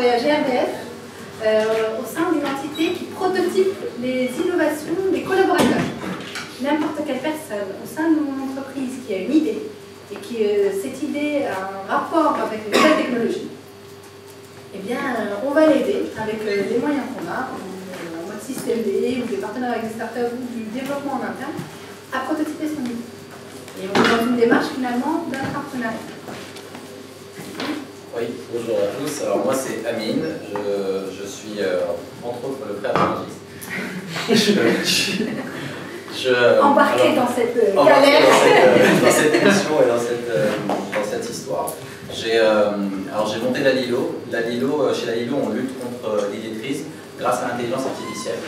travaille à GRDF, au sein d'une entité qui prototype les innovations des collaborateurs. N'importe quelle personne au sein de mon entreprise qui a une idée et qui cette idée a un rapport avec les nouvelles technologies, eh bien, on va l'aider avec les moyens qu'on a, en mode système D ou des partenaires avec des startups ou du développement en interne, à prototyper son idée. Et on est dans une démarche finalement d'entrepreneuriat. Oui, bonjour à tous. Alors moi c'est Amine, je suis entre autres le frère d'Angis. Embarqué dans cette galère. Dans cette émission et dans cette histoire. Alors j'ai monté la Lilo. Chez la Lilo, on lutte contre l'illettrisme grâce à l'intelligence artificielle.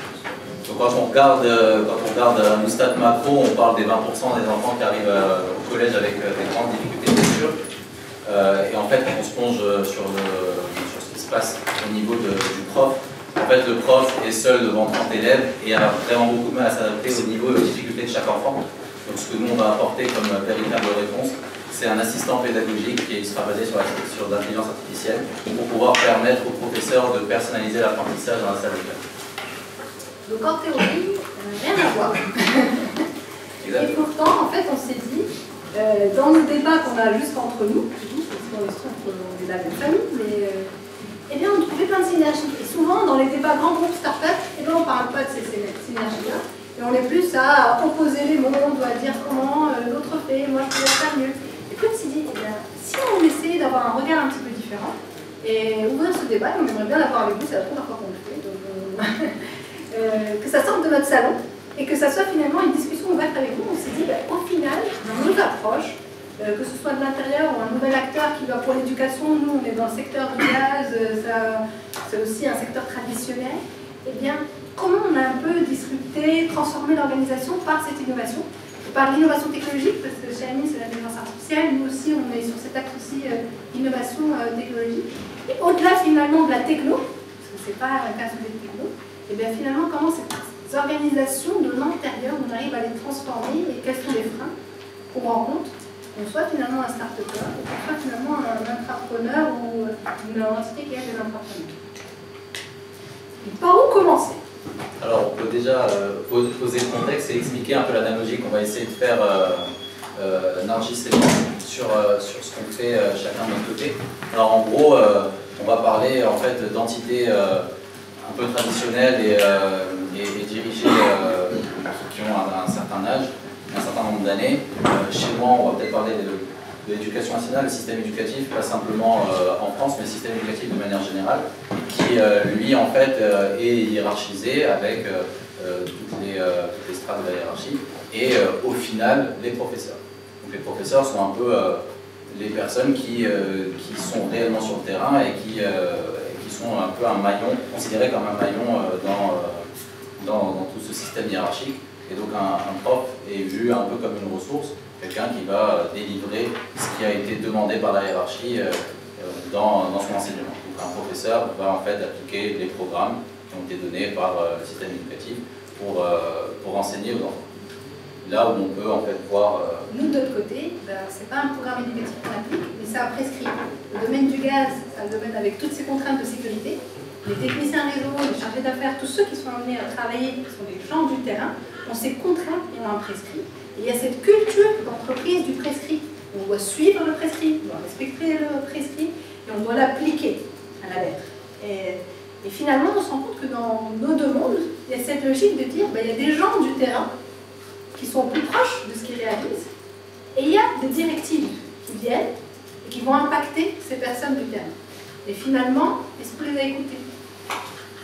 Donc quand on regarde un stade macro, on parle des 20% des enfants qui arrivent au collège avec des grandes difficultés de lecture. Et en fait, on se plonge sur ce qui se passe au niveau du prof. En fait, le prof est seul devant 30 élèves et a vraiment beaucoup de mal à s'adapter au niveau et aux difficultés de chaque enfant. Donc ce que nous, on va apporter comme véritable réponse, c'est un assistant pédagogique qui sera basé sur l'intelligence artificielle pour pouvoir permettre aux professeurs de personnaliser l'apprentissage dans la salle de classe. Donc en théorie, rien à voir. Et pourtant, en fait, on s'est dit, dans nos débats qu'on a juste entre nous, parce qu'on est de la même famille, mais eh bien, on trouvait plein de synergies. Et souvent, dans les débats grands groupes start-up, eh bien, on ne parle pas de ces synergies-là. Et on est plus à opposer les mondes, à dire comment l'autre fait, moi je pourrais faire mieux. Et puis on s'est dit, eh bien, si on essayait d'avoir un regard un petit peu différent, et ouvrir ce débat, on aimerait bien l'avoir avec vous, c'est la première fois qu'on le fait, donc, que ça sorte de notre salon, et que ça soit finalement une discussion ouverte avec vous. On s'est dit, au final, dans nos approches, que ce soit de l'intérieur ou un nouvel acteur qui va pour l'éducation, nous on est dans le secteur du gaz, c'est aussi un secteur traditionnel, eh bien, comment on a un peu disrupté, transformé l'organisation par cette innovation, par l'innovation technologique, parce que chez AMI c'est l'intelligence artificielle, nous aussi on est sur cet axe aussi innovation technologique, et au-delà finalement de la techno, parce que c'est pas un cas de techno, et bien finalement comment ces organisations de l'intérieur, on arrive à les transformer et quels sont les freins qu'on rencontre, qu'on soit finalement un start-upper, ou qu'on soit finalement un entrepreneur ou une entité qui a des entrepreneurs. Et par où commencer? Alors on peut déjà poser le contexte et expliquer un peu l'analogie qu'on va essayer de faire Nargis et moi sur ce qu'on fait chacun de notre côté. Alors en gros, on va parler en fait d'entités un peu traditionnelles et dirigées qui ont un certain âge, un certain nombre d'années. Chez moi, on va peut-être parler de l'éducation nationale, le système éducatif, pas simplement en France, mais le système éducatif de manière générale, qui lui en fait est hiérarchisé avec toutes les strates de la hiérarchie, et au final les professeurs. Donc les professeurs sont un peu les personnes qui sont réellement sur le terrain et qui sont un peu un maillon, considérés comme un maillon dans tout ce système hiérarchique. Et donc un prof est vu un peu comme une ressource, quelqu'un qui va délivrer ce qui a été demandé par la hiérarchie dans son enseignement. Donc un professeur va en fait appliquer les programmes qui ont été donnés par le système éducatif pour enseigner aux enfants. Là où on peut en fait voir... Nous de notre côté, c'est pas un programme éducatif qu'on applique, mais ça a prescrit. Le domaine du gaz, c'est un domaine avec toutes ces contraintes de sécurité. Les techniciens réseau, les chargés d'affaires, tous ceux qui sont amenés à travailler, qui sont des gens du terrain, ont ces contraintes et ont un prescrit. Et il y a cette culture d'entreprise du prescrit. On doit suivre le prescrit, on doit respecter le prescrit et on doit l'appliquer à la lettre. Et finalement, on se rend compte que dans nos deux mondes, il y a cette logique de dire il y a des gens du terrain qui sont plus proches de ce qu'ils réalisent et il y a des directives qui viennent et qui vont impacter ces personnes du terrain. Et finalement, est-ce que vous les avez écoutées?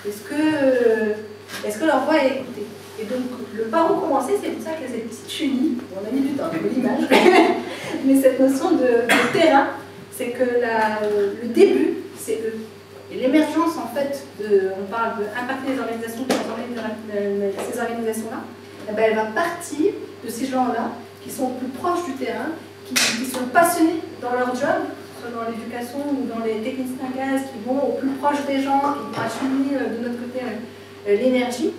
Est-ce que leur voix est écoutée? Et donc, le par où commencer, c'est pour ça que cette petite chenille, on a mis du temps avec l'image, mais cette notion de terrain, c'est que le début, c'est eux. Et l'émergence, en fait, on parle d'impacter les organisations, ces organisations-là, elle va partir de ces gens-là qui sont plus proches du terrain, qui sont passionnés dans leur job, soit dans l'éducation ou dans les techniciens gaz, qui vont au plus proche des gens, qui vont assumer de notre côté l'énergie.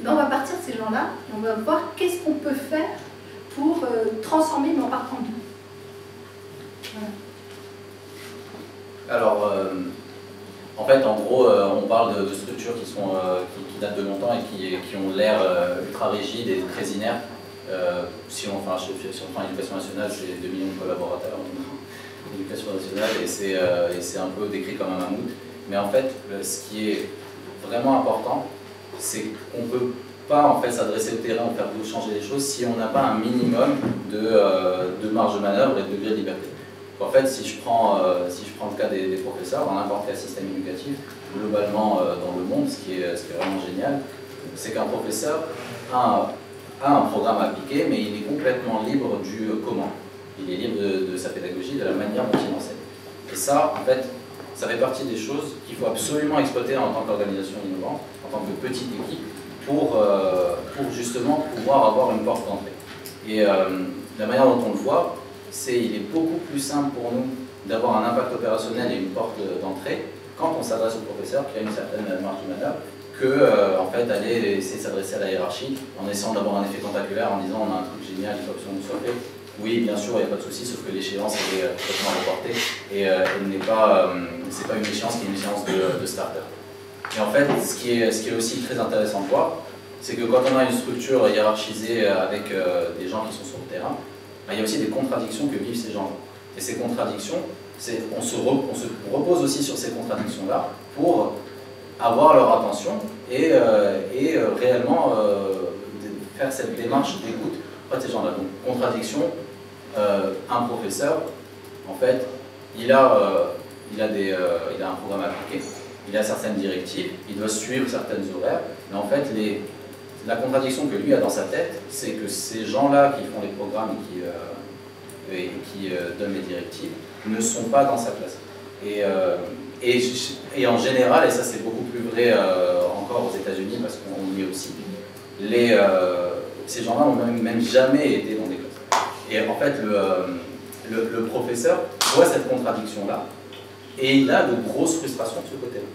On va partir de ces gens-là et on va voir qu'est-ce qu'on peut faire pour transformer, mais en partant d'où. Voilà. Alors, en fait, en gros, on parle de structures qui datent de longtemps et qui ont l'air ultra rigides et très inertes. Si on prend l'éducation nationale, c'est 2 millions de collaborateurs en éducation nationale et c'est un peu décrit comme un mammouth. Mais en fait, ce qui est vraiment important, c'est qu'on ne peut pas en fait, s'adresser au terrain ou faire changer les choses si on n'a pas un minimum de marge de manœuvre et de degré de liberté. En fait, si je prends le cas des professeurs, dans n'importe quel système éducatif, globalement dans le monde, ce qui est vraiment génial, c'est qu'un professeur a un programme appliqué, mais il est complètement libre du comment. Il est libre de sa pédagogie, de la manière dont il enseigne. Et ça, en fait, ça fait partie des choses qu'il faut absolument exploiter en tant qu'organisation innovante, en tant que petite équipe, pour justement pouvoir avoir une porte d'entrée. Et la manière dont on le voit, c'est qu'il est beaucoup plus simple pour nous d'avoir un impact opérationnel et une porte d'entrée quand on s'adresse au professeur qui a une certaine marge de manœuvre que en fait aller essayer de s'adresser à la hiérarchie en essayant d'avoir un effet tentaculaire en disant on a un truc génial, il faut absolument que ce soit fait. Oui, bien sûr, il n'y a pas de souci, sauf que l'échéance est complètement reportée et c'est pas une échéance qui est une échéance de starter. Et en fait, ce qui est aussi très intéressant de voir, c'est que quand on a une structure hiérarchisée avec des gens qui sont sur le terrain, il y a aussi des contradictions que vivent ces gens-là. Et ces contradictions, on se repose aussi sur ces contradictions-là pour avoir leur attention et réellement faire cette démarche d'écoute auprès de ces gens-là. Donc, contradiction, un professeur, en fait, il a un programme appliqué, il a certaines directives, il doit suivre certaines horaires, mais en fait, la contradiction que lui a dans sa tête, c'est que ces gens-là qui font les programmes et qui donnent les directives ne sont pas dans sa place. Et en général, et ça c'est beaucoup plus vrai encore aux États-Unis parce qu'on y est aussi, ces gens-là n'ont même jamais été dans des classes. Et en fait, le professeur voit cette contradiction-là et il a de grosses frustrations de ce côté-là.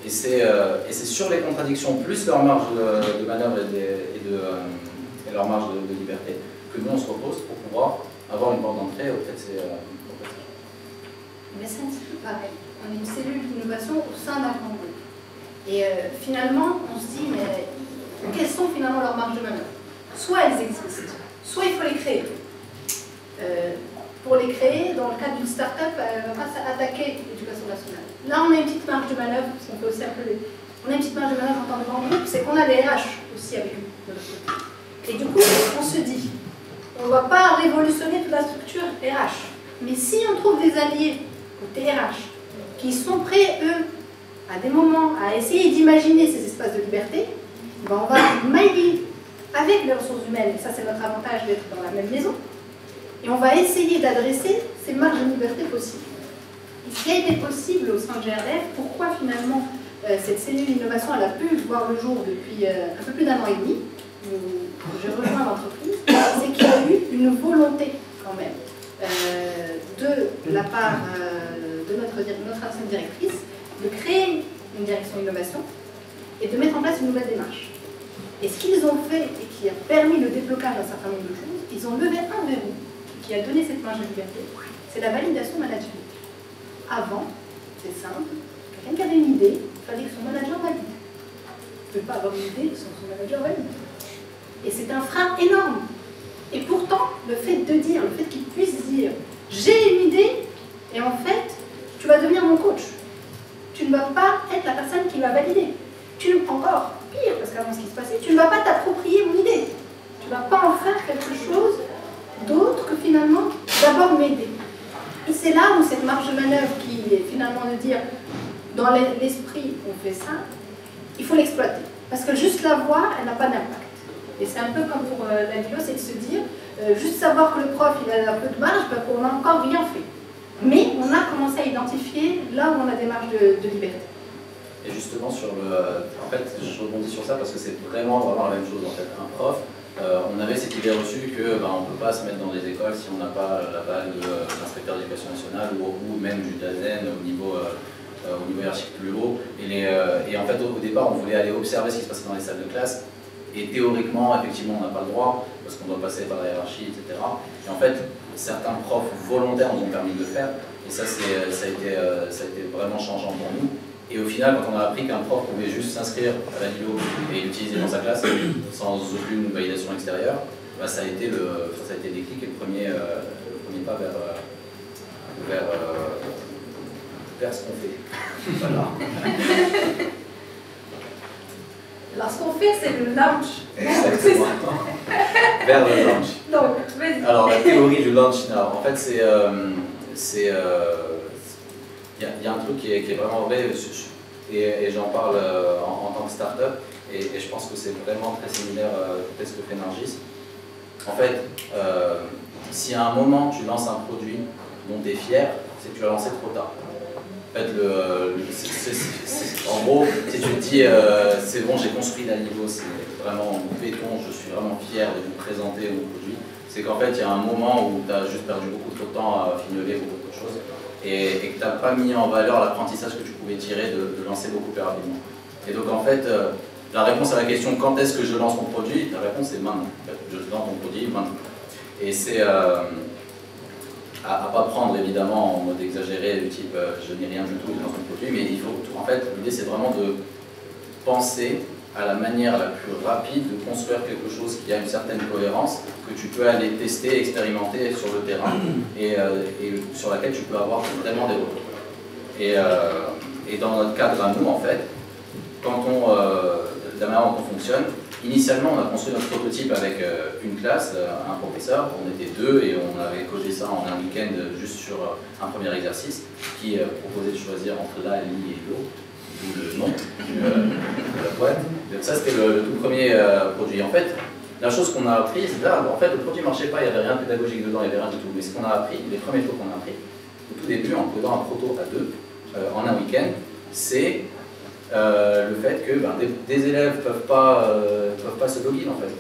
Et c'est sur les contradictions, plus leur marge de manœuvre et leur marge de liberté, que nous on se repose pour pouvoir avoir une porte d'entrée auprès de ces professeurs. Mais c'est un petit peu pareil. On est une cellule d'innovation au sein d'un grand groupe. Et finalement, on se dit, mais quelles sont finalement leurs marges de manœuvre? Soit elles existent, soit il faut les créer. Pour les créer, dans le cadre d'une start-up, elle ne va pas s'attaquer l'éducation nationale. Là, on a une petite marge de manœuvre, parce qu'on peut aussi un peu on a une petite marge de manœuvre en tant que grand groupe, c'est qu'on a les RH aussi avec nous, de l'autre côté. Et du coup, on se dit, on ne va pas révolutionner toute la structure RH, mais si on trouve des alliés côté RH qui sont prêts, eux, à des moments, à essayer d'imaginer ces espaces de liberté, ben on va mailler avec les ressources humaines, et ça c'est notre avantage d'être dans la même maison, et on va essayer d'adresser ces marges de liberté possibles. Et ce qui a été possible au sein de GRDF, pourquoi finalement cette cellule d'innovation elle a pu voir le jour depuis un peu plus d'1 an et demi, où j'ai rejoint l'entreprise, c'est qu'il y a eu une volonté quand même de la part de notre ancienne directrice de créer une direction innovation et de mettre en place une nouvelle démarche. Et ce qu'ils ont fait et qui a permis le déblocage d'un certain nombre de choses, ils ont levé un verrou qui a donné cette marge de liberté, c'est la validation managériale. Avant, c'est simple, quelqu'un qui avait une idée, il fallait que son manager valide. Il ne peut pas avoir une idée sans son manager valide. Et c'est un frein énorme. Et pourtant, le fait de dire, le fait qu'il puisse dire « j'ai une idée et en fait, tu vas devenir mon coach ». Tu ne vas pas être la personne qui va valider. Encore pire, parce qu'avant ce qui se passait, tu ne vas pas t'approprier mon idée. Tu ne vas pas en faire quelque chose d'autre que finalement d'abord m'aider. Et c'est là où cette marge de manœuvre qui est finalement de dire dans l'esprit on fait ça, il faut l'exploiter. Parce que juste la voir, elle n'a pas d'impact. Et c'est un peu comme pour la bio, c'est de se dire, juste savoir que le prof il a un peu de marge, ben, on n'a encore rien fait. Mais on a commencé à identifier là où on a des marges de liberté. Et justement, en fait, je rebondis sur ça parce que c'est vraiment la même chose en fait. Un prof, on avait cette idée reçue que on ne peut pas se mettre dans des écoles si on n'a pas l'aval de l'inspecteur d'éducation nationale ou même du DAZEN au niveau hiérarchique plus haut. Et en fait, au départ, on voulait aller observer ce qui se passait dans les salles de classe. Et théoriquement, effectivement, on n'a pas le droit parce qu'on doit passer par la hiérarchie, etc. Et en fait, certains profs volontaires nous ont permis de le faire. Et ça, ça a été vraiment changeant pour nous. Et au final, quand on a appris qu'un prof pouvait juste s'inscrire à la Lilo et l'utiliser dans sa classe sans aucune validation extérieure, bah, ça a été le déclic et le premier pas vers ce qu'on fait. Voilà. Alors, ce qu'on fait, c'est le launch. Exactement. Vers le launch. Donc, vas-y. Alors, la théorie du launch now, en fait, il y a un truc qui est vraiment vrai, et j'en parle en tant que start-up, et je pense que c'est vraiment très similaire à ce que fait Nargis. En fait, si à un moment tu lances un produit dont tu es fier, c'est que tu l'as lancé trop tard. En fait, en gros, si tu te dis c'est bon, j'ai construit la Lilo, c'est vraiment mon béton, je suis vraiment fier de vous présenter mon produit, c'est qu'en fait, il y a un moment où tu as juste perdu beaucoup trop de temps à fignoler beaucoup de choses et que tu n'as pas mis en valeur l'apprentissage que tu pouvais tirer de lancer beaucoup plus rapidement. Et donc, en fait, la réponse à la question quand est-ce que je lance mon produit, la réponse est maintenant. En fait, je lance mon produit maintenant. Et c'est à ne pas prendre évidemment en mode exagéré du type je n'ai rien du tout dans mon produit, mais il faut, en fait, l'idée c'est vraiment de penser à la manière la plus rapide de construire quelque chose qui a une certaine cohérence, que tu peux aller tester, expérimenter sur le terrain et sur laquelle tu peux avoir vraiment des retours. Et dans notre cadre à nous, en fait, quand la manière dont on fonctionne, initialement, on a construit notre prototype avec une classe, un professeur, on était deux et on avait codé ça en un week-end juste sur un premier exercice qui proposait de choisir entre la, li et l'eau, d'où le nom de la boîte. Donc ça, c'était le tout premier produit. En fait, la chose qu'on a appris, c'est là, en fait, le produit ne marchait pas, il n'y avait rien de pédagogique dedans, il n'y avait rien du tout. Mais ce qu'on a appris, les premiers trucs qu'on a appris, au tout début, en codant un proto à deux, en un week-end, c'est le fait que des élèves ne peuvent pas se login en fait.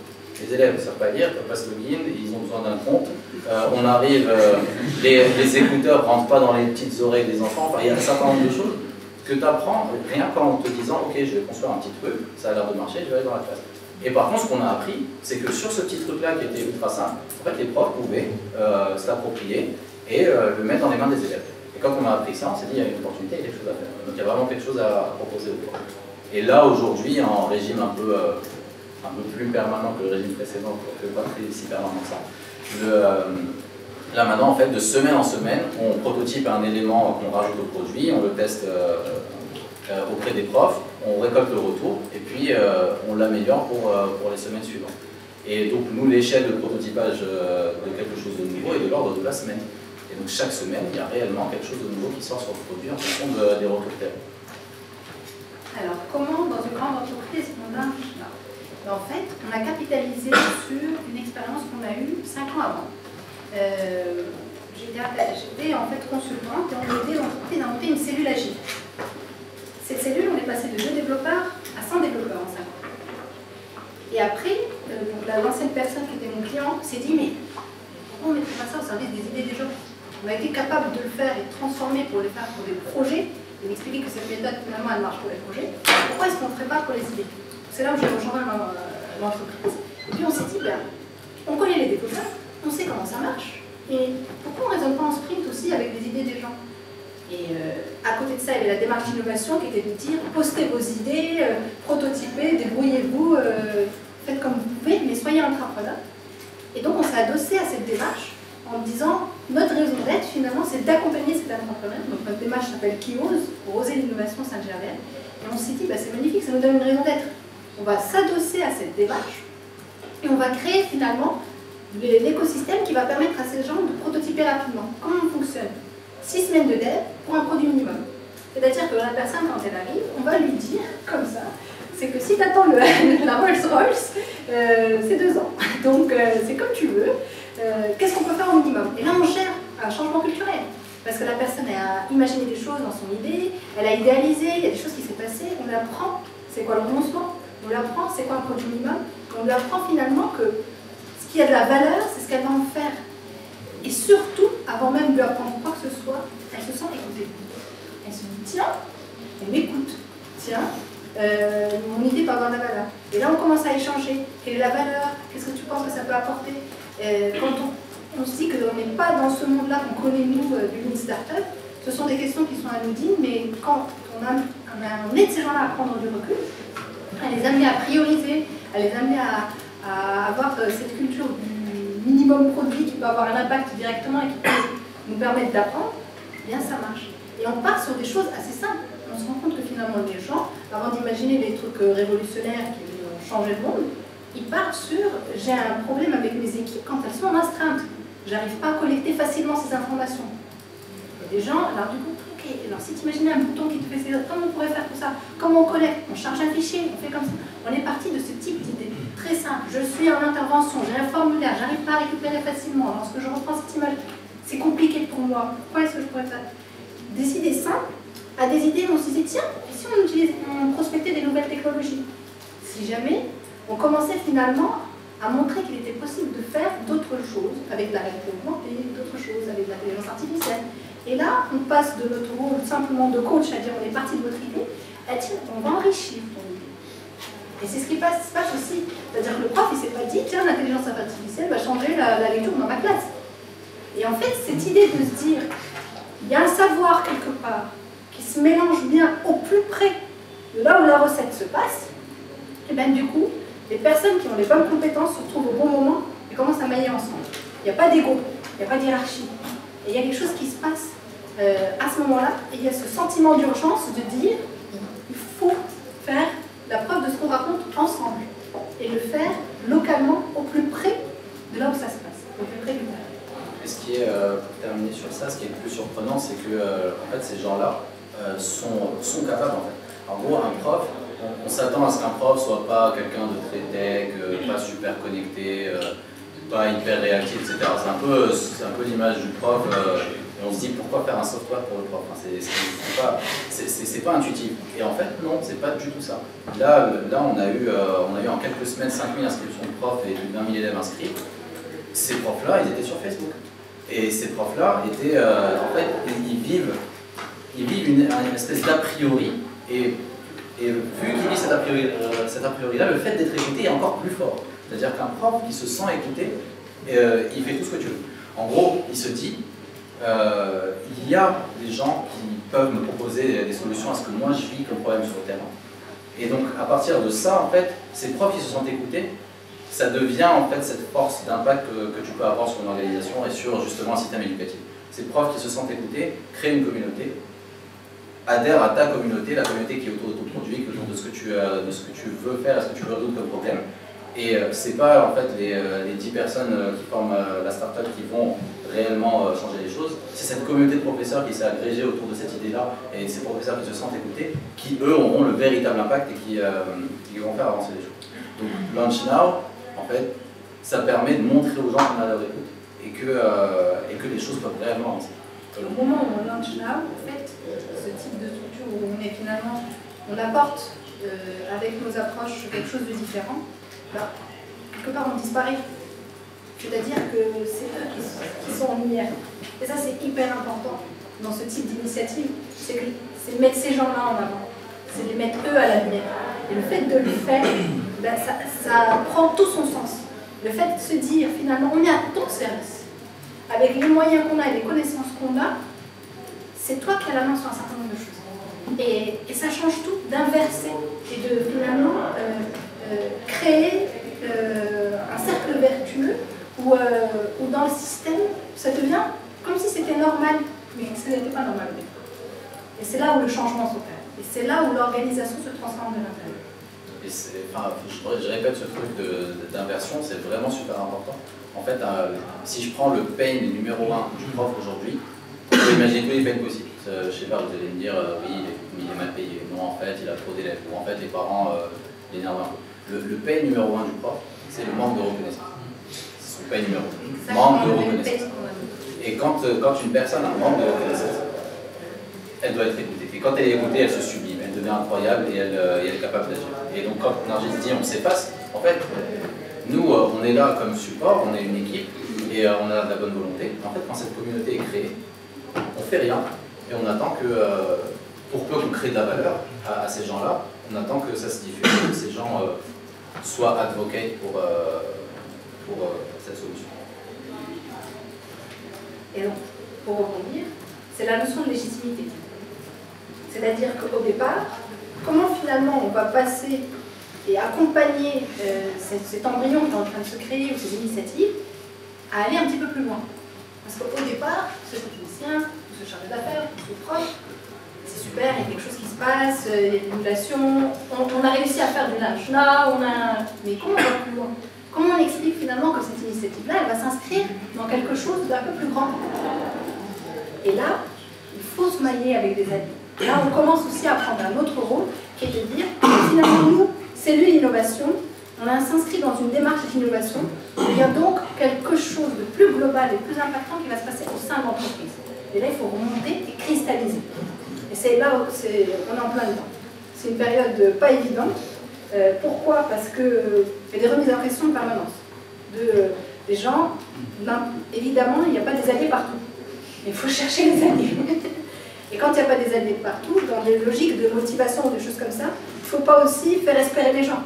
Les élèves ne savent pas lire, ne peuvent pas se login, ils ont besoin d'un compte. On arrive, les écouteurs ne rentrent pas dans les petites oreilles des enfants. Enfin, il y a un certain nombre de choses que tu apprends rien qu'en te disant ok, je vais construire un petit truc, ça a l'air de marcher, je vais aller dans la classe. Et par contre, ce qu'on a appris, c'est que sur ce petit truc-là qui était ultra simple, en fait, les profs pouvaient se l'approprier et le mettre dans les mains des élèves. Et quand on a appris ça, on s'est dit il y a une opportunité, il y a quelque chose à faire. Donc il y a vraiment quelque chose à proposer aux profs. Et là, aujourd'hui, en régime un peu plus permanent que le régime précédent, pas si permanent que ça, là maintenant, en fait, de semaine en semaine, on prototype un élément qu'on rajoute au produit, on le teste auprès des profs, on récolte le retour, et puis on l'améliore pour les semaines suivantes. Et donc, nous, l'échelle de prototypage de quelque chose de nouveau est de l'ordre de la semaine. Et donc, chaque semaine, il y a réellement quelque chose de nouveau qui sort sur le produit en fonction des retours terrain. Alors, comment, dans une grande entreprise, on marche là? En fait, on a capitalisé sur une expérience qu'on a eue 5 ans avant. J'étais en fait consultante et on a aidé l'entreprise à monter une cellule agile. Cette cellule, on est passé de 2 développeurs à 100 développeurs en 5 ans. Et après, l'ancienne personne qui était mon client s'est dit mais pourquoi on ne mettrait pas ça au service des idées des gens? On a été capable de le faire et de transformer pour les faire pour des projets et m'expliquer que cette méthode finalement elle marche pour les projets. Pourquoi est-ce qu'on ne ferait pas pour les idées? C'est là où j'ai rejoint l'entreprise. Et puis on s'est dit, on connaît les développeurs, on sait comment ça marche, et pourquoi on ne raisonne pas en sprint aussi avec les idées des gens? Et à côté de ça, il y avait la démarche d'innovation qui était de dire, postez vos idées, prototypez, débrouillez-vous, faites comme vous pouvez, mais soyez entrepreneurs. Et donc on s'est adossé à cette démarche en disant, notre raison d'être finalement, c'est d'accompagner cet entrepreneur. Donc notre démarche s'appelle Qui ose, pour oser l'innovation Saint-Gervais. Et on s'est dit, c'est magnifique, ça nous donne une raison d'être. On va s'adosser à cette démarche et on va créer finalement l'écosystème qui va permettre à ces gens de prototyper rapidement. Comment on fonctionne? 6 semaines de dev pour un produit minimum. C'est-à-dire que la personne, quand elle arrive, on va lui dire, comme ça, c'est que si tu attends la Rolls-Royce, c'est 2 ans. Donc c'est comme tu veux. Qu'est-ce qu'on peut faire au minimum? Et là, on gère un changement culturel. Parce que la personne a imaginé des choses dans son idée, elle a idéalisé, il y a des choses qui s'est passées, on apprend c'est quoi le renoncement, on lui apprend c'est quoi un produit minimum, on lui apprend finalement que ce qui a de la valeur, c'est ce qu'elle va en faire. Et surtout, avant même de lui apprendre quoi que ce soit, elle se sent écoutée. Elle se dit, tiens, elle m'écoute, tiens, mon idée peut avoir de la valeur. Et là, on commence à échanger. Quelle est la valeur? Qu'est-ce que tu penses que ça peut apporter? Quand on se dit qu'on n'est pas dans ce monde-là qu'on connaît, nous, du Lean Startup, ce sont des questions qui sont anodines, mais quand on a on aide ces gens-là à prendre du recul, à les amener à prioriser, à les amener à avoir cette culture du minimum produit qui peut avoir un impact directement et qui peut nous permettre d'apprendre, eh bien ça marche. Et on part sur des choses assez simples. On se rend compte que finalement les gens, avant d'imaginer les trucs révolutionnaires qui vont changer le monde, ils partent sur « j'ai un problème avec mes équipes quand elles sont en astreinte, j'arrive pas à collecter facilement ces informations ». Il y a des gens, alors du coup, ok, alors si tu imaginais un bouton qui te fait ça, comment on pourrait faire tout ça? Comment on collecte? On charge un fichier, on fait comme ça. On est parti de ce type d'idée très simple. Je suis en intervention, j'ai un formulaire, j'arrive pas à récupérer facilement. Lorsque je reprends cette image, c'est compliqué pour moi. Pourquoi est-ce que je pourrais faire des idées simples à des idées où on se disait tiens, et si on prospectait des nouvelles technologies? Si jamais on commençait finalement à montrer qu'il était possible de faire d'autres choses avec la réalité augmentée, d'autres choses avec l'intelligence artificielle. Et là, on passe de notre rôle simplement de coach, c'est-à-dire on est parti de votre idée, à dire on va enrichir ton idée. Et c'est ce qui se passe aussi. C'est-à-dire que le prof, il ne s'est pas dit tiens, l'intelligence artificielle va changer la lecture dans ma classe. Et en fait, cette idée de se dire il y a un savoir quelque part qui se mélange bien au plus près de là où la recette se passe, et bien du coup, les personnes qui ont les bonnes compétences se retrouvent au bon moment et commencent à mailler ensemble. Il n'y a pas d'ego, il n'y a pas d'hierarchie. Et il y a quelque chose qui se passe à ce moment-là, et il y a ce sentiment d'urgence de dire il faut faire la preuve de ce qu'on raconte ensemble et le faire localement au plus près de là où ça se passe, au plus près du terrain. Et ce qui est, pour terminer sur ça, ce qui est le plus surprenant, c'est que en fait, ces gens-là sont capables. En fait. En gros, un prof, on s'attend à ce qu'un prof soit pas quelqu'un de très tech, pas super connecté, pas hyper réactif, etc. C'est un peu l'image du prof. Et on se dit pourquoi faire un software pour le prof, enfin, c'est pas intuitif. Et en fait, non, c'est pas du tout ça. Là on a eu en quelques semaines 5000 inscriptions de profs et plus de 20 000 élèves inscrits. Ces profs-là, ils étaient sur Facebook. Et ces profs-là étaient, en fait, ils vivent une espèce d'a priori. Et vu qu'ils vivent cet a priori-là, le fait d'être écouté est encore plus fort. C'est-à-dire qu'un prof qui se sent écouté, il fait tout ce que tu veux. En gros, il se dit, il y a des gens qui peuvent me proposer des solutions à ce que moi je vis comme problème sur le terrain. Et donc, à partir de ça, en fait, ces profs qui se sentent écoutés, ça devient en fait cette force d'impact que tu peux avoir sur une organisation et sur justement un système éducatif. Ces profs qui se sentent écoutés créent une communauté, adhèrent à ta communauté, la communauté qui est autour de ton produit, qui est autour de ce que tu veux faire, ce que tu veux résoudre comme problème. Et c'est pas en fait les 10 personnes qui forment la startup qui vont réellement changer les choses, c'est cette communauté de professeurs qui s'est agrégée autour de cette idée-là et ces professeurs qui se sentent écoutés, qui eux auront le véritable impact et qui vont faire avancer les choses. Donc Launch Now, en fait, ça permet de montrer aux gens qu'on a leur écoute et que les choses peuvent réellement avancer. Et au moment où on launch now, en fait, ce type de structure où on est finalement, on apporte avec nos approches quelque chose de différent, là, quelque part on disparaît. C'est-à-dire que c'est eux qui sont en lumière. Et ça c'est hyper important dans ce type d'initiative, c'est de mettre ces gens-là en avant, c'est de les mettre eux à la lumière. Et le fait de le faire, ben, ça prend tout son sens. Le fait de se dire finalement on est à ton service. Avec les moyens qu'on a et les connaissances qu'on a, c'est toi qui as la main sur un certain nombre de choses. Et ça change tout d'inverser et de finalement créer un cercle vertueux où dans le système, ça devient comme si c'était normal, mais ce n'était pas normal. Et c'est là où le changement s'opère. Et c'est là où l'organisation se transforme de l'intérieur. Et je répète ce truc d'inversion, c'est vraiment super important. En fait, si je prends le pain numéro 1 du prof aujourd'hui, vous pouvez imaginer tous les pains possibles. Je sais pas, vous allez me dire, oui, il est mal payé. Non, en fait, il a trop d'élèves. Ou en fait, les parents l'énervent un peu. Le pain numéro 1 du prof, c'est le manque de reconnaissance. C'est son pain numéro 1. Manque de reconnaissance. Et quand une personne a un manque de reconnaissance, elle doit être écoutée. Et quand elle est écoutée, elle se sublime, elle devient incroyable et elle est capable d'agir. Et donc quand Nargis dit on s'efface, en fait, nous on est là comme support, on est une équipe et on a de la bonne volonté. En fait, quand cette communauté est créée, on fait rien et on attend que, pour peu qu'on crée de la valeur à ces gens-là, on attend que ça se diffuse, que ces gens soient advocates pour cette solution. Et donc, pour rebondir, c'est la notion de légitimité. C'est-à-dire qu'au départ, comment finalement on va passer et accompagner cet embryon qui est en train de se créer ou ces initiatives à aller un petit peu plus loin. Parce qu'au départ, ce technicien, ou ce chargé d'affaires, ou ce prof, c'est super, il y a quelque chose qui se passe, il y a une émulation, on a réussi à faire du lunch là, mais comment on va plus loin? Comment on explique finalement que cette initiative-là, elle va s'inscrire dans quelque chose d'un peu plus grand? Et là, il faut se mailler avec des alliés. Et là, on commence aussi à prendre un autre rôle, qui est de dire, finalement, nous, cellule innovation, on s'inscrit dans une démarche d'innovation, il y a donc quelque chose de plus global et plus impactant qui va se passer au sein de l'entreprise. Et là, il faut remonter et cristalliser. Et c'est là où on est en plein dedans. C'est une période pas évidente. Pourquoi? Parce qu'il y a des remises en question de permanence. Des gens, évidemment, il n'y a pas des alliés partout. Il faut chercher les alliés. Et quand il n'y a pas des alliés partout, dans des logiques de motivation ou des choses comme ça, il ne faut pas aussi faire espérer les gens.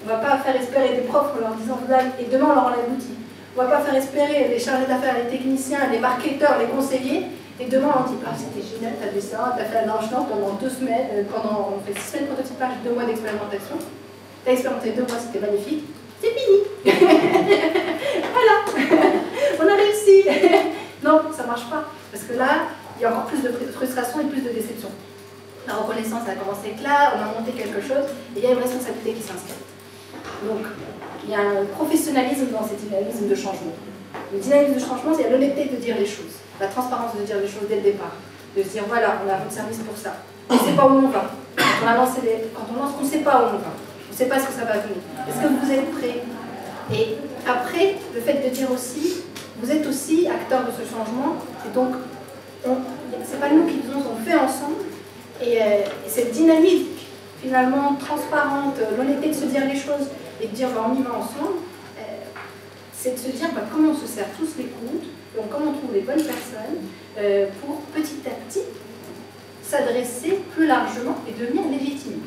On ne va pas faire espérer des profs en leur disant et demain on leur enlève l'outil. On ne va pas faire espérer les chargés d'affaires, les techniciens, les marketeurs, les conseillers, et demain on dit ah c'était génial, t'as fait ça, t'as fait un lancement pendant 2 semaines, on fait 6 semaines de prototypage, 2 mois d'expérimentation, t'as expérimenté 2 mois, c'était magnifique, c'est fini. Voilà, on a réussi. Non, ça ne marche pas, parce que là, il y a encore plus de frustration et plus de déception. La reconnaissance a commencé avec là, on a monté quelque chose, et il y a une responsabilité qui s'inscrit. Donc, il y a un professionnalisme dans cette dynamisme de changement. Le dynamisme de changement, c'est l'honnêteté de dire les choses, la transparence de dire les choses dès le départ, de se dire voilà, on a votre service pour ça. On ne sait pas où on va. Quand on lance, on ne sait pas où on va. On ne sait pas ce que ça va venir. Est-ce que vous êtes prêts? Et après, le fait de dire aussi, vous êtes aussi acteur de ce changement, et donc, c'est pas nous qui faisons, on fait ensemble, et cette dynamique finalement transparente, l'honnêteté de se dire les choses et de dire on y va ensemble, c'est de se dire comment on se serre tous les coudes, donc comment on trouve les bonnes personnes pour petit à petit s'adresser plus largement et devenir légitime.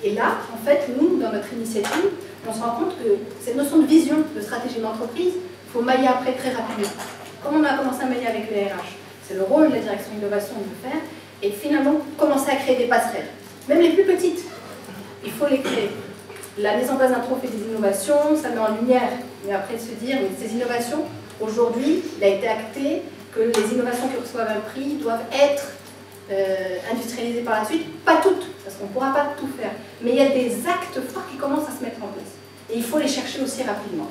Et là, en fait, nous, dans notre initiative, on se rend compte que cette notion de vision, de stratégie d'entreprise, il faut mailler après très rapidement. Comme on a commencé à mailler avec les RH, c'est le rôle de la direction d'innovation de le faire, et finalement commencer à créer des passerelles. Même les plus petites, il faut les créer. La mise en place d'un trophée des innovations, ça met en lumière, mais après de se dire, mais ces innovations, aujourd'hui, il a été acté que les innovations qui reçoivent un prix doivent être industrialisées par la suite, pas toutes, parce qu'on ne pourra pas tout faire, mais il y a des actes forts qui commencent à se mettre en place. Et il faut les chercher aussi rapidement.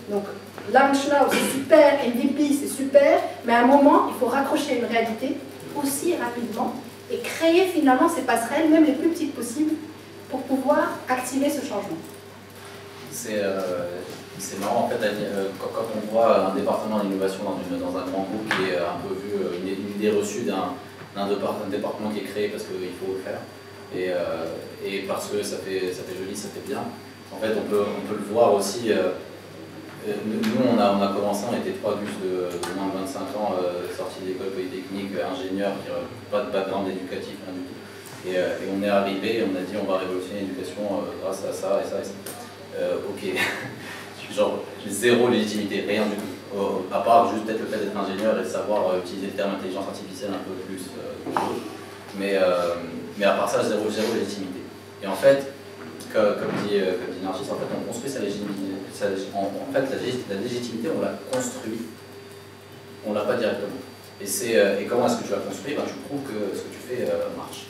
Donc, Launch Now, c'est super, MVP, c'est super, mais à un moment, il faut raccrocher une réalité aussi rapidement et créer finalement ces passerelles, même les plus petites possibles, pour pouvoir activer ce changement. C'est marrant en fait, quand on voit un département d'innovation dans un grand groupe qui est un peu vu, une idée reçue d'un département qui est créé parce qu'il faut le faire, et parce que ça fait joli, ça fait bien. En fait, on peut le voir aussi. Nous, on a commencé, on était 3 gus de moins de 25 ans, sortis d'école polytechnique, ingénieurs, qui n'avaient pas de background éducatif, rien du tout. Et on est arrivé et on a dit on va révolutionner l'éducation grâce à ça et ça et ça. Ok, genre zéro légitimité, rien du tout. À part juste peut-être le fait d'être ingénieur et de savoir utiliser le terme intelligence artificielle un peu plus que chose. Mais à part ça, zéro légitimité. Et en fait, comme dit Narcisse, en fait, on construit sa légitimité. En fait, la légitimité, on la construit, on ne l'a pas directement. Et comment est-ce que tu la construis? Tu prouves que ce que tu fais marche.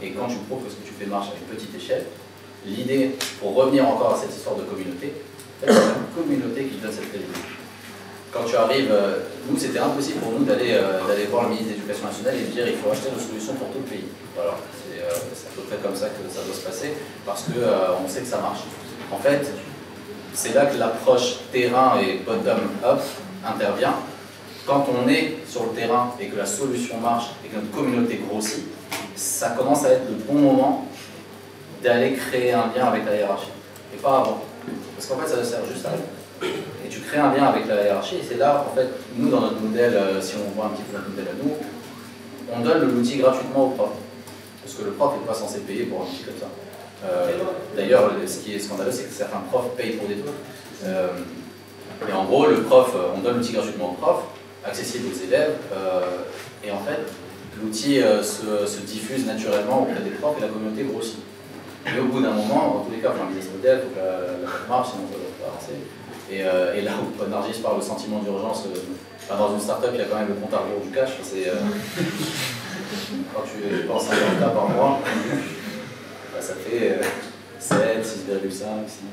Et quand tu prouves que ce que tu fais marche à une petite échelle, l'idée, pour revenir encore à cette histoire de communauté, en fait, c'est la communauté qui donne cette crédibilité. Quand tu arrives, nous, c'était impossible pour nous d'aller voir le ministre de l'Éducation nationale et lui dire il faut acheter nos solutions pour tout le pays. Voilà, c'est à peu près comme ça que ça doit se passer, parce qu'on sait que ça marche. En fait, c'est là que l'approche terrain et bottom-up intervient. Quand on est sur le terrain et que la solution marche et que notre communauté grossit, ça commence à être le bon moment d'aller créer un lien avec la hiérarchie, et pas avant. Parce qu'en fait, ça sert juste à rien. Et tu crées un lien avec la hiérarchie, et c'est là, en fait, nous, dans notre modèle, si on voit un petit peu notre modèle à nous, on donne l'outil gratuitement au prof. Parce que le prof n'est pas censé payer pour un outil comme ça. D'ailleurs, ce qui est scandaleux, c'est que certains profs payent pour des trucs. Et en gros, le prof, on donne l'outil gratuitement au prof, accessible aux élèves, et en fait, l'outil se diffuse naturellement auprès des profs et la communauté grossit. Mais au bout d'un moment, en tous les cas, il faut un business model, il faut que la marche, sinon ça ne va pas avancer. Et là où Nargis parle de sentiment d'urgence, dans une startup, il y a quand même le compte à rebours du cash. Quand tu penses à 1 000 € par mois, ça fait 7, 6,5, 6,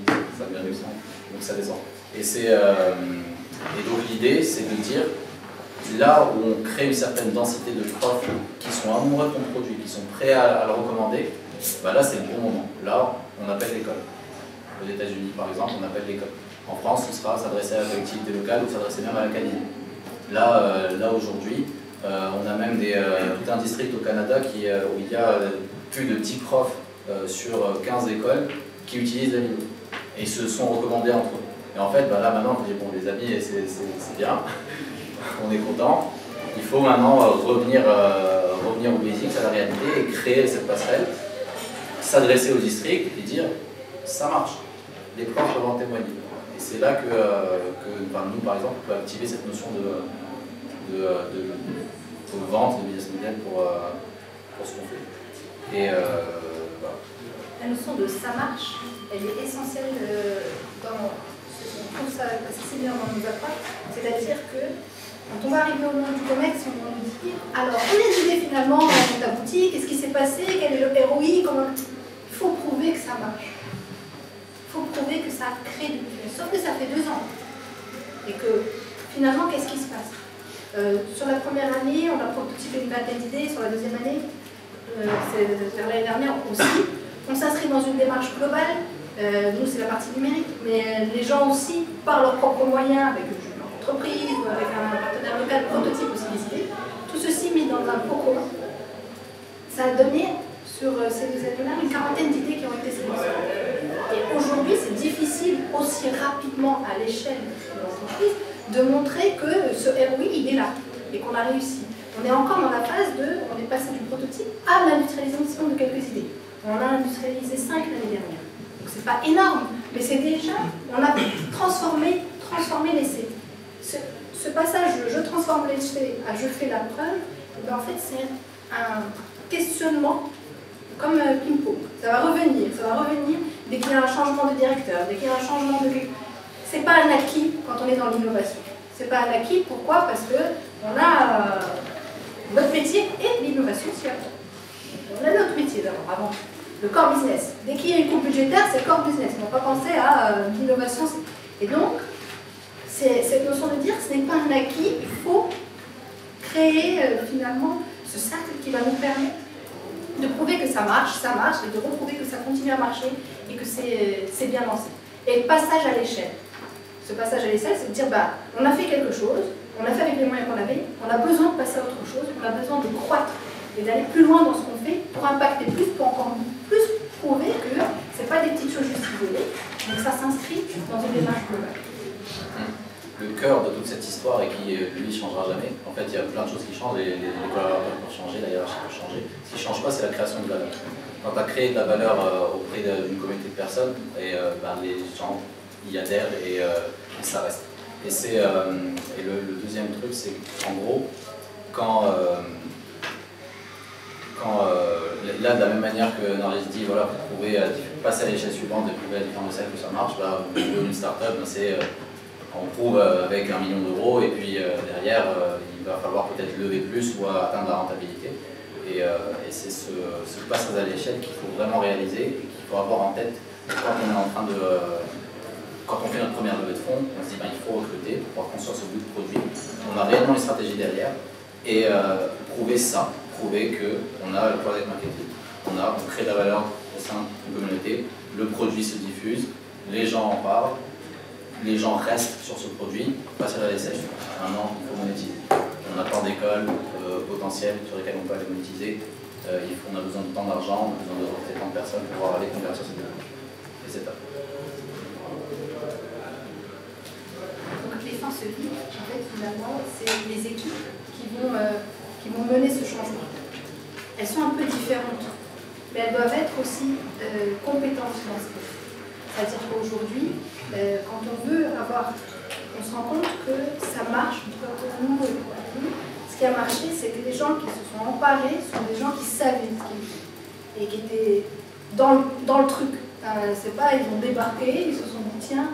5,5, donc ça descend. Et donc l'idée, c'est de dire, là où on crée une certaine densité de profs qui sont amoureux de ton produit, qui sont prêts à le recommander, bah là c'est le bon moment. Là, on appelle l'école. Aux États-Unis, par exemple, on appelle l'école. En France, ce sera s'adresser à la collectivité locale ou s'adresser même à l'académie. Là aujourd'hui, on a même tout un district au Canada où il y a plus de 10 profs sur 15 écoles qui utilisent la vidéo. Et ils se sont recommandés entre eux. Et en fait, bah là maintenant, je dis, bon les amis, c'est bien, on est content. Il faut maintenant revenir au basics, à la réalité, et créer cette passerelle, s'adresser au district et dire, ça marche. Les profs peuvent en témoigner. Et c'est là que nous, par exemple, on peut activer cette notion de vente, de business model pour ce qu'on fait. Et voilà. La notion de ça marche, elle est essentielle dans on trouve ça assez bien dans nos approches, c'est-à-dire que quand on va arriver au monde du commerce, on nous dit alors, quelle est l'idée finalement dans ta boutique, qu'est-ce qui s'est passé, quel est le ROI, comment... Il faut prouver que ça marche. Il faut prouver que ça crée du business. Sauf que ça fait 2 ans. Et que finalement, qu'est-ce qui se passe sur la première année, on a prototypé une vingtaine d'idées, sur la deuxième année, c'est vers l'année dernière aussi, on s'inscrit dans une démarche globale. Nous, c'est la partie numérique, mais les gens aussi, par leurs propres moyens, avec une entreprise ou avec un partenaire local, prototype aussi des idées, tout ceci mis dans un pot commun, ça a donné sur ces 2 années-là une quarantaine d'idées qui ont été sélectionnées. Et aujourd'hui, c'est difficile aussi rapidement à l'échelle de l'entreprise de montrer que ce ROI, il est là et qu'on a réussi. On est encore dans la phase on est passé du prototype à l'industrialisation de quelques idées. On a industrialisé 5 l'année dernière. C'est pas énorme, mais c'est déjà, on a transformé l'essai. Ce passage de je transforme l'essai à je fais la preuve, ben en fait c'est un questionnement comme ping-pong. Ça va revenir dès qu'il y a un changement de directeur, dès qu'il y a un changement de... C'est pas un acquis quand on est dans l'innovation. C'est pas un acquis, pourquoi? Parce que on a notre métier et l'innovation s'y attend. On a notre métier d'abord, avant. Le core business. Dès qu'il y a une coupe budgétaire, c'est core business. On ne va pas penser à l'innovation. Et donc, c'est cette notion de dire ce n'est pas un acquis, il faut créer finalement ce cercle qui va nous permettre de prouver que ça marche, et de reprouver que ça continue à marcher et que c'est bien lancé. Et le passage à l'échelle. Ce passage à l'échelle, c'est de dire, bah, on a fait quelque chose, on a fait avec les moyens qu'on avait, on a besoin de passer à autre chose, on a besoin de croître et d'aller plus loin dans ce qu'on fait pour impacter plus, pour encore plus prouver que ce n'est pas des petites choses juste isolées, mais que ça s'inscrit dans une démarche globale. Le cœur de toute cette histoire et qui, lui, ne changera jamais. En fait, il y a plein de choses qui changent, les collaborateurs peuvent changer, la hiérarchie peut changer. Ce qui ne change pas, c'est la création de valeur. Quand tu as créé de la valeur auprès d'une communauté de personnes, et, les gens y adhèrent et ça reste. Et, le deuxième truc, c'est qu'en gros, là, de la même manière que Nargis dit, voilà, vous pouvez passer à l'échelle suivante et prouver à différents échelles que ça marche, là, au niveau d'une start-up, on prouve avec 1 million d'euros et puis derrière, il va falloir peut-être lever plus ou atteindre la rentabilité. Et c'est ce passage à l'échelle qu'il faut vraiment réaliser et qu'il faut avoir en tête quand on est en train de... Quand on fait notre première levée de fonds, on se dit il faut recruter pour pouvoir construire ce bout de produit. On a réellement une stratégie derrière et prouver ça, prouver qu'on a le product marketing, on crée de la valeur au sein d'une communauté, le produit se diffuse, les gens en parlent, les gens restent sur ce produit, passer à la l'échelle. Maintenant, il faut monétiser. On a plein d'écoles potentielles sur lesquelles on peut aller monétiser. On a besoin de tant d'argent, on a besoin de recruter tant de personnes pour pouvoir aller convertir ces étapes. Donc les fins se vivent, en fait, finalement, c'est les équipes qui vont mener ce changement. Elles sont un peu différentes, mais elles doivent être aussi compétentes dans ce cas. C'est-à-dire qu'aujourd'hui, quand on veut on se rend compte que ça marche, pour nous, ce qui a marché, c'est que les gens qui se sont emparés sont des gens qui savaient ce qu'ils faisaient et qui étaient dans le truc. C'est pas, ils ont débarqué, ils se sont dit tiens,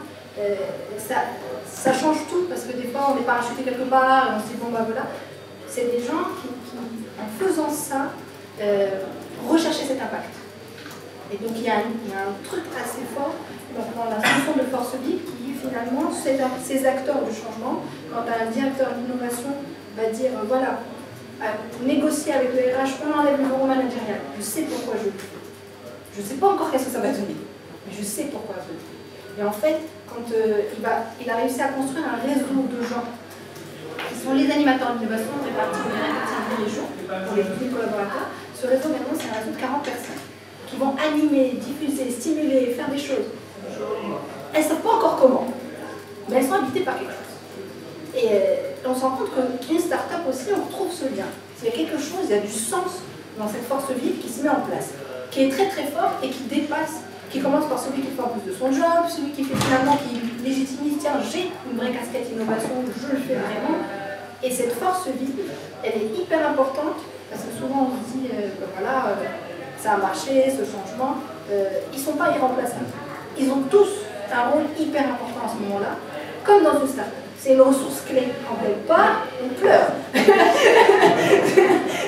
ça change tout parce que des fois on est parachuté quelque part et on se dit bon bah voilà. C'est des gens qui en faisant ça, recherchaient cet impact. Et donc il y a un truc assez fort dans la fonction de force vive qui finalement, ces acteurs du changement, quand un directeur d'innovation va dire voilà, négocier avec le RH, on enlève le bureau managérial, je sais pourquoi je le fais. Je ne sais pas encore qu'est-ce que ça va donner, mais je sais pourquoi je le fais. Et en fait, quand il a réussi à construire un réseau de gens qui sont les animateurs d'innovation répartis dans les régions, pour les 10 collaborateurs, ce réseau maintenant c'est un réseau de 40 personnes qui vont animer, diffuser, stimuler, faire des choses. Elles ne savent pas encore comment, mais elles sont habitées par quelque chose. Et on se rend compte qu'une start-up aussi, on retrouve ce lien. Il y a quelque chose, il y a du sens dans cette force vive qui se met en place, qui est très très fort et qui dépasse, qui commence par celui qui fait en plus de son job, celui qui fait finalement, qui légitimise, tiens, j'ai une vraie casquette innovation, je le fais vraiment. Et cette force vive, elle est hyper importante, parce que souvent on se dit, voilà, ça a marché, ce changement, ils ne sont pas irremplaçables. Ils ont tous un rôle hyper important à ce moment-là, comme dans une start-up. C'est une ressource clé. Quand elle part, on pleure.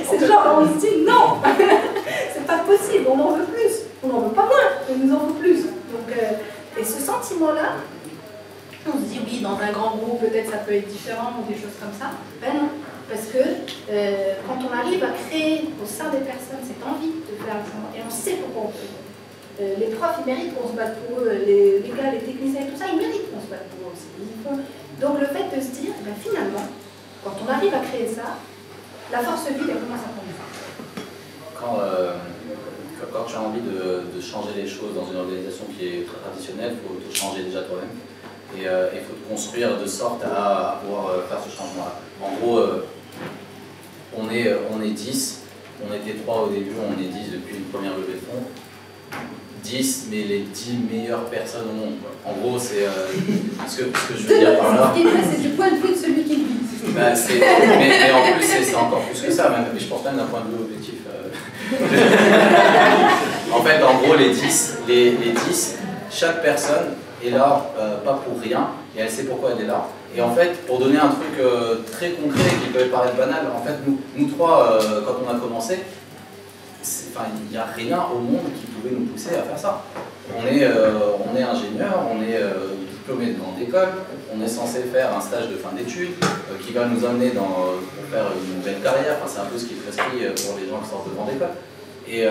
C'est genre, on se dit non, c'est pas possible, on en veut plus. On n'en veut pas moins, on nous en veut plus. Donc, et ce sentiment-là, on se dit oui, dans un grand groupe, peut-être ça peut être différent ou des choses comme ça. Ben non, parce que quand on arrive à créer au sein des personnes cette envie de faire le changement, et on sait pourquoi on fait. Les profs, ils méritent qu'on se batte pour eux, les gars, les techniciens et tout ça, ils méritent qu'on se batte pour eux aussi. Donc le fait de se dire, ben finalement, quand on arrive à créer ça, la force vive, elle commence à prendre du sens. Quand tu as envie de changer les choses dans une organisation qui est très traditionnelle, il faut te changer déjà toi-même. Et il faut te construire de sorte à pouvoir faire ce changement-là. En gros, on est 10, on était 3 au début, on est 10 depuis une première levée de fonds. 10, mais les 10 meilleures personnes au monde. Quoi. En gros, c'est ce que je veux dire par là. C'est du point de vue de celui qui le vit. Bah, mais en plus, c'est encore plus que ça, même, mais je pense même d'un point de vue objectif. En fait, en gros, les 10, chaque personne est là, pas pour rien, et elle sait pourquoi elle est là. Et en fait, pour donner un truc très concret qui peut paraître banal, en fait, nous trois, quand on a commencé, il n'y a rien au monde qui pouvait nous pousser à faire ça. On est ingénieur, on est diplômé de grande école, on est censé faire un stage de fin d'études qui va nous amener pour faire une nouvelle carrière. Enfin, c'est un peu ce qui est prescrit pour les gens qui sortent de grande école. Et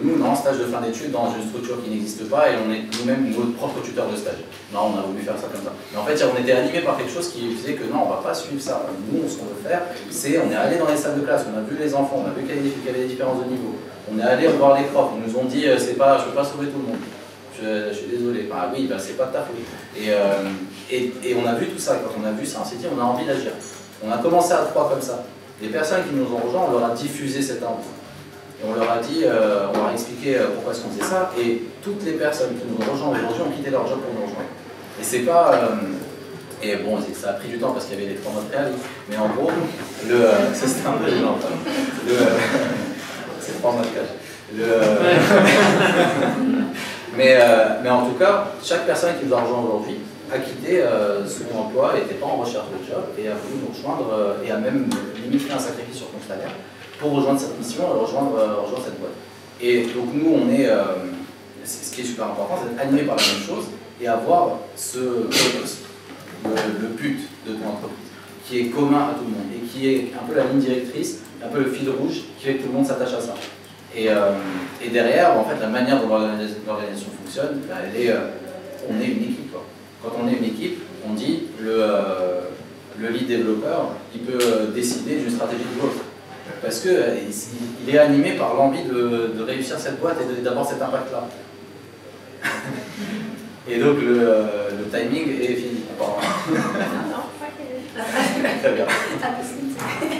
nous, on est en stage de fin d'études dans une structure qui n'existe pas et on est nous-mêmes notre propre tuteur de stage. Non, on a voulu faire ça comme ça. Mais en fait, on était animé par quelque chose qui faisait que non, on ne va pas suivre ça. Nous, ce qu'on veut faire, c'est on est allé dans les salles de classe, on a vu les enfants, on a vu qu'il y avait des différences de niveau. On est allé voir les profs, ils nous ont dit je ne peux pas sauver tout le monde. Je suis désolé. Bah oui, bah, c'est pas de ta faute. Et on a vu tout ça. Quand on a vu ça, on s'est dit on a envie d'agir. On a commencé à 3 comme ça. Les personnes qui nous ont rejoints, on leur a diffusé cette envie. Et on leur a dit, on leur a expliqué pourquoi est-ce qu'on faisait ça, et toutes les personnes qui nous ont rejoints aujourd'hui ont quitté leur job pour nous rejoindre. Et c'est pas... et bon, ça a pris du temps parce qu'il y avait les 3 mois de préavis, mais en gros, c'était un peu gênant. C'est 3 mois de cage. Mais en tout cas, chaque personne qui nous a rejoint aujourd'hui a quitté son emploi, n'était pas en recherche de job, et a voulu nous rejoindre, et a même limite fait un sacrifice sur son salaire pour rejoindre cette mission et rejoindre cette boîte. Et donc nous, on est, ce qui est super important, c'est d'être animé par la même chose et avoir le but de ton entreprise, qui est commun à tout le monde et qui est un peu la ligne directrice, un peu le fil rouge qui fait que tout le monde s'attache à ça. Et derrière, en fait, la manière dont l'organisation fonctionne, on est une équipe. Quoi. Quand on est une équipe, on dit le lead développeur, il peut décider d'une stratégie de growth. Parce qu'il est animé par l'envie de réussir cette boîte et d'avoir cet impact-là. Et donc le timing est fini. Très bien.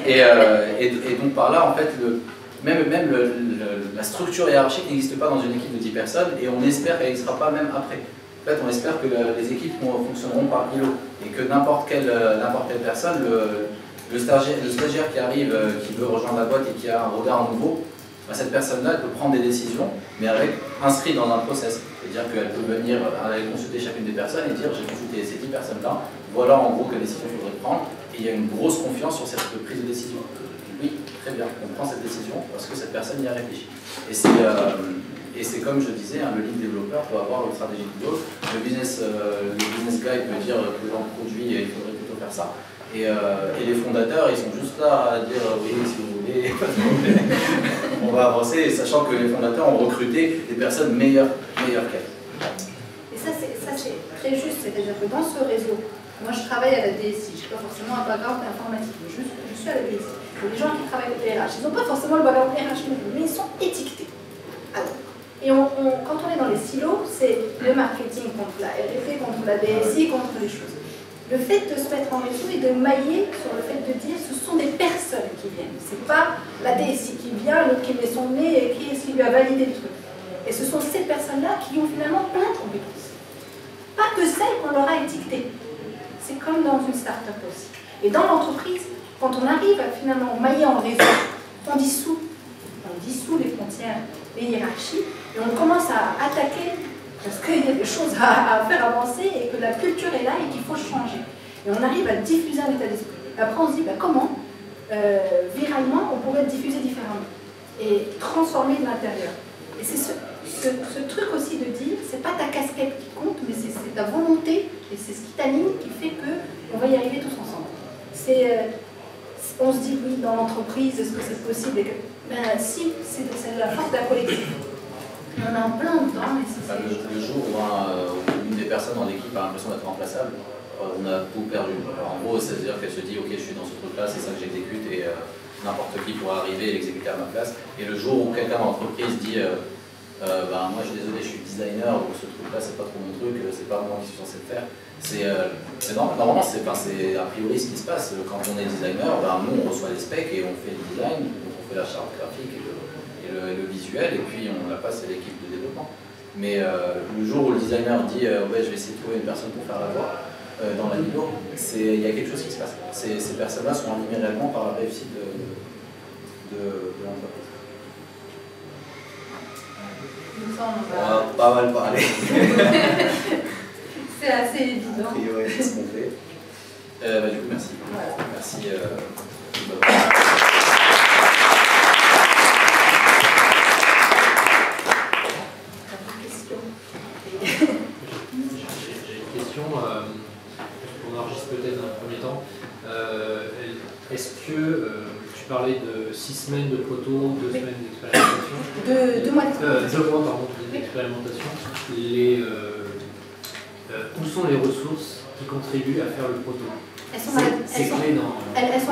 Et donc par là, en fait, même la structure hiérarchique n'existe pas dans une équipe de 10 personnes et on espère qu'elle n'existera pas même après. En fait, on espère que les équipes fonctionneront par îlot et que n'importe quelle personne, le stagiaire qui arrive, qui veut rejoindre la boîte et qui a un regard nouveau, bah, cette personne-là peut prendre des décisions, mais inscrit dans un process. C'est-à-dire qu'elle peut venir aller consulter chacune des personnes et dire j'ai consulté ces 10 personnes-là, voilà en gros quelle décision il faudrait prendre, et il y a une grosse confiance sur cette prise de décision. Oui, très bien, on prend cette décision parce que cette personne y a réfléchi. Et c'est comme je disais, hein, le lead développeur peut avoir une stratégie de growth, le business guy peut dire que dans le produit il faudrait plutôt faire ça. Et les fondateurs, ils sont juste là à dire oui, si vous voulez, on va avancer, sachant que les fondateurs ont recruté des personnes meilleures qu'elles. Et ça, c'est très juste, c'est-à-dire que dans ce réseau, moi je travaille à la DSI, je n'ai pas forcément un background informatique, mais je suis à la DSI. Les gens qui travaillent au RH, ils n'ont pas forcément le background RH, mais ils sont étiquetés. Alors, et quand on est dans les silos, c'est le marketing contre la R&D, contre la DSI, contre les choses. Le fait de se mettre en réseau et de mailler sur le fait de dire ce sont des personnes qui viennent. C'est pas la DSI qui vient, l'autre qui met son nez et qui lui a validé le truc. Et ce sont ces personnes-là qui ont finalement plein de compétences. Pas que celles qu'on leur a étiquetées. C'est comme dans une start-up aussi. Et dans l'entreprise, quand on arrive à finalement mailler en réseau, on dissout les frontières, les hiérarchies, et on commence à attaquer parce qu'il y a des choses à faire avancer et que la culture est là et qu'il faut changer. Et on arrive à diffuser un état d'esprit. Après on se dit comment, viralement, on pourrait diffuser différemment et transformer de l'intérieur. Et c'est ce truc aussi de dire, c'est pas ta casquette qui compte, mais c'est ta volonté et c'est ce qui t'anime qui fait qu'on va y arriver tous ensemble. On se dit oui, dans l'entreprise, est-ce que c'est possible? Ben si, c'est la force d'un collectif. Il y en a plein dedans, mais c'est... Le jour où une des personnes dans l'équipe a l'impression d'être remplaçable, on a tout perdu. Alors, en gros, c'est-à-dire qu'elle se dit ok, je suis dans ce truc-là, c'est ça que j'exécute et n'importe qui pourra arriver et l'exécuter à ma place. Et le jour où quelqu'un dans l'entreprise dit ben, moi je suis désolé, je suis designer, ou ce truc-là c'est pas trop mon truc, c'est pas moi qui suis censé le faire. Normalement, c'est a priori ce qui se passe. Quand on est designer, ben, nous on reçoit les specs et on fait le design, on fait la charte graphique et le visuel, et puis on la passe à l'équipe de développement. Mais le jour où le designer dit ouais, je vais essayer de trouver une personne pour faire la voix dans la vidéo, il y a quelque chose qui se passe. Ces personnes-là sont animées réellement par la réussite de l'entreprise. On va pas mal parler. C'est assez évident. A priori, c'est ce qu'on fait. Du coup, merci. Voilà. Merci. On enregistre peut-être dans un premier temps. Est-ce que tu parlais de 6 semaines de proto, 2 semaines d'expérimentation? 2 mois d'expérimentation. 2 mois, pardon, d'expérimentation. Où sont les ressources qui contribuent à faire le proto? Elles sont à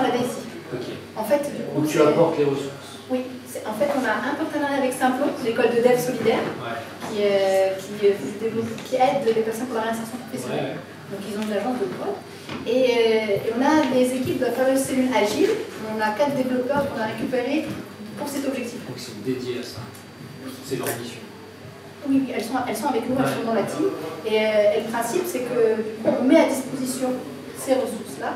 la DSI. Ok. En fait, du coup, où tu apportes les ressources? Oui. En fait, on a un partenariat avec Simplo, l'école de dev solidaire, qui aide les personnes pour la réinsertion professionnelle. Donc ils ont une agence de prod. Et on a des équipes de la fameuse cellule agile. On a 4 développeurs qu'on a récupérés pour cet objectif. Donc ils sont dédiés à ça. C'est leur mission. Oui, elles sont avec nous, elles sont dans la team. Et le principe, c'est qu'on met à disposition ces ressources-là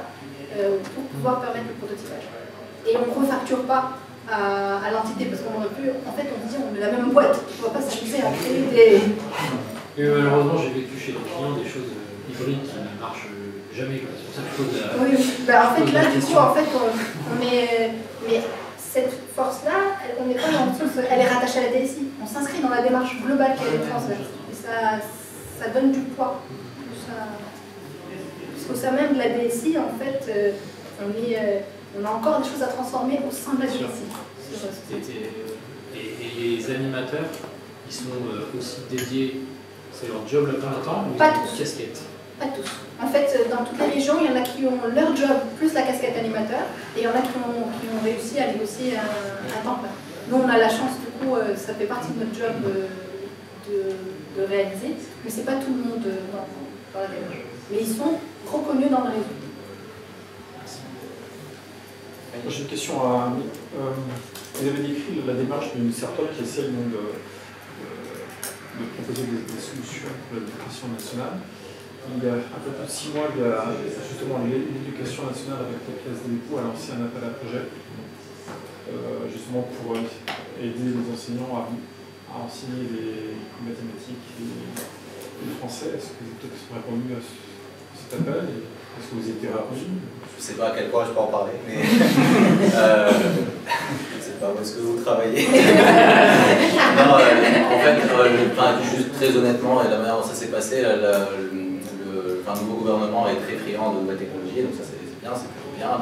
pour pouvoir permettre le prototypage. Et on ne refacture pas à l'entité, parce qu'on aurait pu, en fait, on dit on est la même boîte, on ne va pas s'amuser à créer des... Et malheureusement, j'ai vécu chez les clients des choses hybrides qui ne marchent jamais. C'est pour ça que je pose la... Oui, en fait, là, du coup, en fait, on est... Mais cette force-là, on n'est pas dans le sens, elle est rattachée à la DSI. On s'inscrit dans la démarche globale qui est transverse. Et ça donne du poids. Parce qu'au sein même de la DSI, en fait, on a encore des choses à transformer au sein de la DSI. Et les animateurs, ils sont aussi dédiés, c'est leur job le plein temps ou pas ils ont tous. une casquette? Pas tous. En fait, dans toutes les régions, il y en a qui ont leur job plus la casquette animateur, et il y en a qui ont réussi à négocier un temps plein. Nous, on a la chance, du coup, ça fait partie de notre job de réaliser, mais c'est pas tout le monde dans la démarche. Mais ils sont reconnus dans le réseau. J'ai une question à Ami. Vous avez décrit la démarche d'une startup qui essaie de proposer des solutions pour l'éducation nationale. il y a un peu plus de 6 mois, il y a justement l'éducation nationale avec la pièce des époux a lancé un appel à projet, justement pour aider les enseignants à enseigner les mathématiques et le français. Est-ce que vous avez peut-être répondu à cet appel? Est-ce que vous y avez répondu? Je ne sais pas à quel point je peux en parler, mais je ne sais pas où est-ce que vous travaillez. Non, en fait, juste très honnêtement, et la manière dont ça s'est passé, le nouveau gouvernement est très friand de nouvelles technologies, donc ça c'est bien, c'est plutôt bien.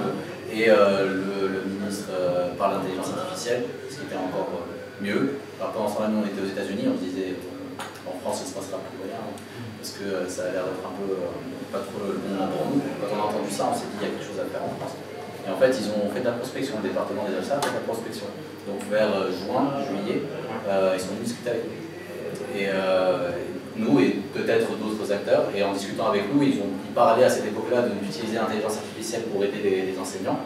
Et le ministre parle d'intelligence artificielle, ce qui était encore mieux. Alors pendant ce temps-là, nous on était aux États-Unis, on se disait en France il ne se passera plus rien, parce que ça a l'air d'être un peu pas trop le bon moment pour nous. Quand on a entendu ça, on s'est dit qu'il y a quelque chose à faire en France. Et en fait, ils ont fait de la prospection, le département des ALSA a fait de la prospection. Donc vers juin, juillet, ils sont venus discuter avec nous. Et nous et peut-être d'autres acteurs, et en discutant avec nous, ils parlaient à cette époque-là d'utiliser l'intelligence artificielle pour aider les enseignants.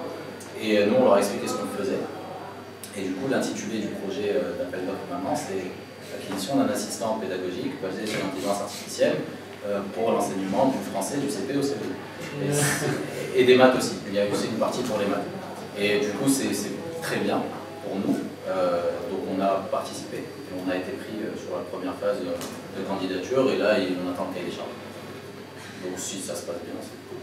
Et nous, on leur a expliqué ce qu'on faisait. Et du coup, l'intitulé du projet d'appel d'offres maintenant, c'est l'acquisition d'un assistant pédagogique basé sur l'intelligence artificielle pour l'enseignement du français, du CP au CP. Et des maths aussi. Il y a aussi une partie pour les maths. Et du coup, c'est très bien pour nous. Donc on a participé et on a été pris sur la première phase de candidature et là on attend le cahier des charges. Donc si ça se passe bien, c'est cool.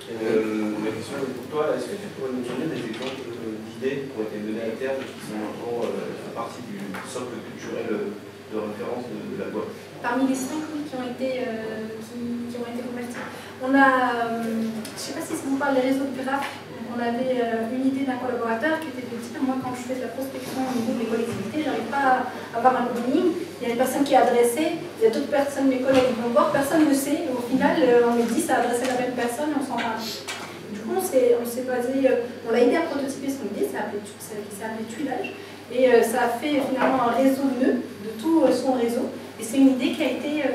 La question est pour toi, est-ce que tu pourrais nous donner des exemples d'idées qui ont été données à terme et qui sont maintenant partie du socle culturel de référence de la boîte? Parmi les 5 qui ont été convertis, on a, je ne sais pas si ça vous parle des réseaux de graphes, on avait une idée d'un collaborateur qui était de dire, moi quand je fais de la prospection au niveau des collectivités, j'arrive pas à avoir un lobbying, il y a une personne qui est adressée, il y a d'autres personnes, mes collègues vont voir, personne ne sait, au final on me dit ça a adressé à la même personne et on s'en parle. Du coup on s'est basé, on l'a aidé à prototyper son idée, ça s'est appelé tuilage, et ça a fait finalement un réseau nœud de tout son réseau, et c'est une idée qui a été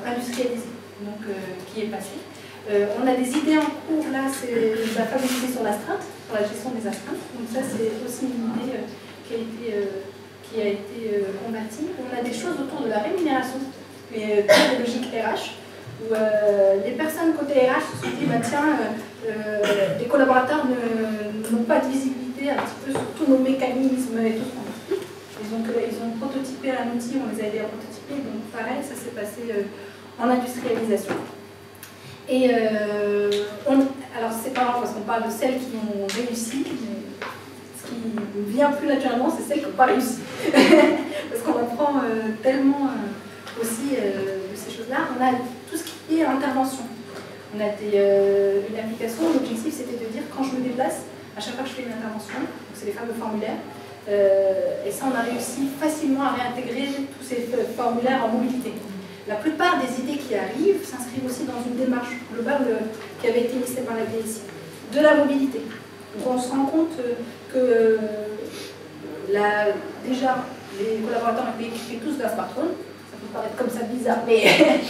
industrialisée, donc qui est passée. On a des idées en cours, là, c'est la fabriquer sur l'astreinte, sur la gestion des astreintes. Donc ça, c'est aussi une idée qui a été convertie. On a des choses autour de la rémunération, mais très de logique RH, où les personnes côté RH se sont dit, bah, tiens, les collaborateurs n'ont pas de visibilité un petit peu sur tous nos mécanismes et tout ce qu'on explique. Ils ont prototypé un outil, on les a aidés à prototyper, donc pareil, ça s'est passé en industrialisation. Et alors c'est pas grave parce qu'on parle de celles qui ont réussi, mais ce qui vient plus naturellement, c'est celles qui n'ont pas réussi. Parce qu'on apprend tellement aussi de ces choses-là. On a tout ce qui est intervention. On a une application, l'objectif c'était de dire quand je me déplace, à chaque fois que je fais une intervention, c'est les fameux formulaires, et ça on a réussi facilement à réintégrer tous ces formulaires en mobilité. La plupart des idées qui arrivent s'inscrivent aussi dans une démarche globale qui avait été initiée par la DSI, de la mobilité. Donc on se rend compte que déjà les collaborateurs étaient équipés tous d'un smartphone. Ça peut paraître comme ça bizarre, mais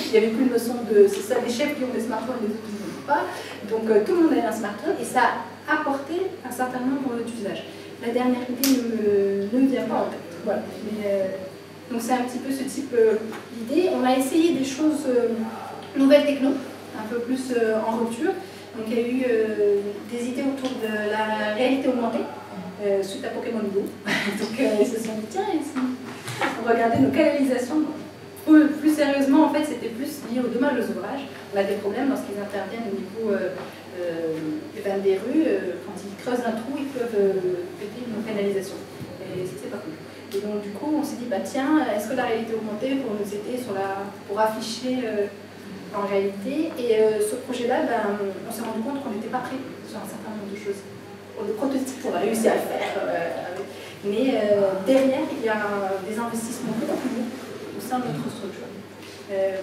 il n'y avait plus de notion de c'est ça, des chefs qui ont des smartphones et les autres qui n'en ont pas. Donc tout le monde avait un smartphone et ça a apporté un certain nombre d'usages. La dernière idée ne me vient pas en tête. Voilà. Donc c'est un petit peu ce type d'idée. On a essayé des choses nouvelles techno, un peu plus en rupture. Donc il y a eu des idées autour de la réalité augmentée, suite à Pokémon Go. Donc ils se sont dit, tiens, on regardait nos canalisations. Plus sérieusement, en fait, c'était plus lié aux dommages aux ouvrages. On a des problèmes lorsqu'ils interviennent au niveau des rues. Quand ils creusent un trou, ils peuvent péter une canalisation. Et c'est pas cool. Et donc du coup, on s'est dit, bah tiens, est-ce que la réalité augmentée pour nous aider pour afficher en réalité? Et ce projet-là, ben, on s'est rendu compte qu'on n'était pas prêt sur un certain nombre de choses. Pour le prototype, on a réussi à le faire. Mais derrière, il y a des investissements beaucoup plus lourds au sein de notre structure